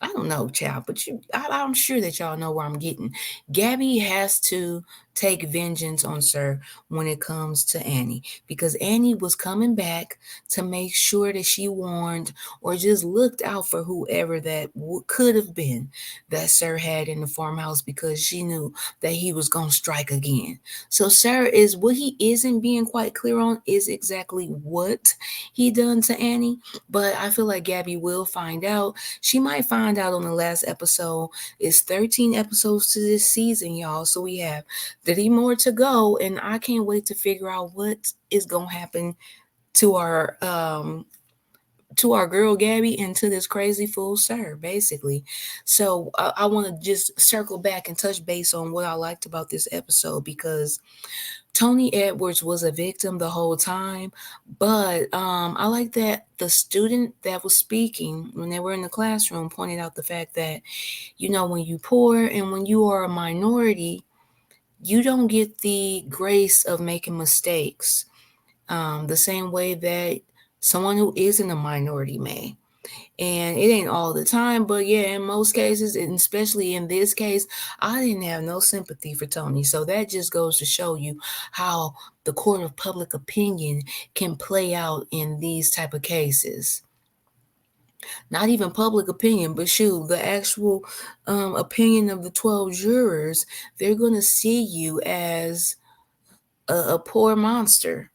[SPEAKER 1] I don't know, child, but I'm sure that y'all know where I'm getting. Gabby has to take vengeance on Sir when it comes to Annie because Annie was coming back to make sure that she warned or just looked out for whoever that could have been that Sir had in the farmhouse because she knew that he was going to strike again. So Sir is what he isn't being quite clear on is exactly what he done to Annie, but I feel like Gabby will find out. She might find out on the last episode. It's 13 episodes to this season, y'all. So we have 30 more to go. And I can't wait to figure out what is gonna happen to our girl Gabby and to this crazy fool Sir, basically. So I want to just circle back and touch base on what I liked about this episode because Tony Edwards was a victim the whole time, but I like that the student that was speaking when they were in the classroom pointed out the fact that, when you poor and when you are a minority, you don't get the grace of making mistakes the same way that someone who isn't a minority may. And it ain't all the time, but yeah, in most cases, and especially in this case, I didn't have no sympathy for Tony. So that just goes to show you how the court of public opinion can play out in these type of cases. Not even public opinion, but shoot, the actual opinion of the 12 jurors, they're going to see you as a poor monster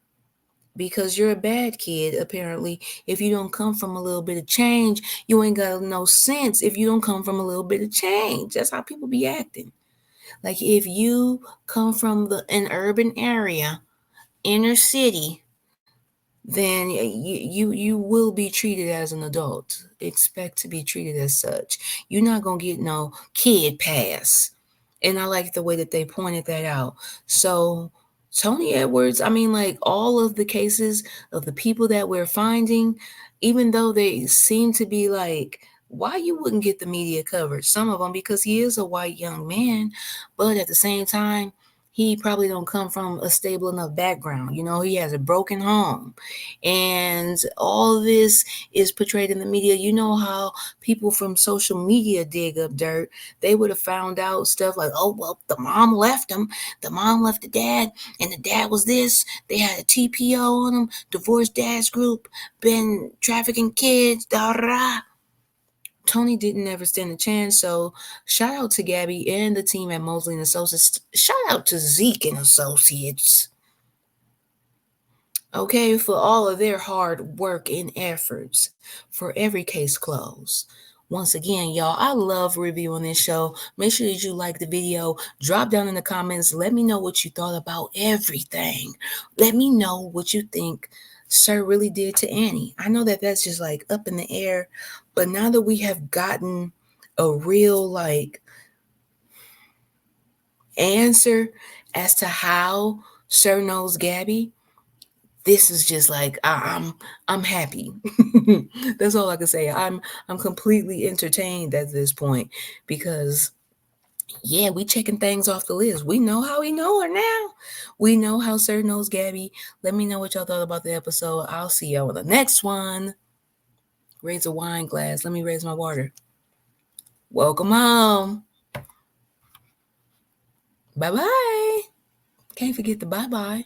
[SPEAKER 1] because you're a bad kid, apparently. If you don't come from a little bit of change, you ain't got no sense if you don't come from a little bit of change. That's how people be acting. Like if you come from an urban area, inner city, then you will be treated as an adult. Expect to be treated as such. You're not gonna get no kid pass. And I like the way that they pointed that out. So Tony Edwards, I mean, like all of the cases of the people that we're finding, even though they seem to be like, why you wouldn't get the media coverage? Some of them because he is a white young man, but at the same time, he probably don't come from a stable enough background. He has a broken home, and all this is portrayed in the media. You know how people from social media dig up dirt. They would have found out stuff like, oh, well, the mom left him. The mom left the dad, and the dad was this. They had a TPO on him, divorced dads group, been trafficking kids, da da. Tony didn't ever stand a chance, so shout out to Gabby and the team at Mosley and Associates. Shout out to Zeke and Associates. Okay, for all of their hard work and efforts for every case closed. Once again, y'all, I love reviewing this show. Make sure that you like the video. Drop down in the comments. Let me know what you thought about everything. Let me know what you think Sir really did to Annie. I know that that's just like up in the air, but now that we have gotten a real answer as to how Sir knows Gabby, this is just like I'm happy. That's all I can say. I'm completely entertained at this point because yeah, we checking things off the list. We know how we know her now. We know how Sir knows Gabby. Let me know what y'all thought about the episode. I'll see y'all in the next one. Raise a wine glass. Let me raise my water. Welcome home. Bye bye. Can't forget the bye bye.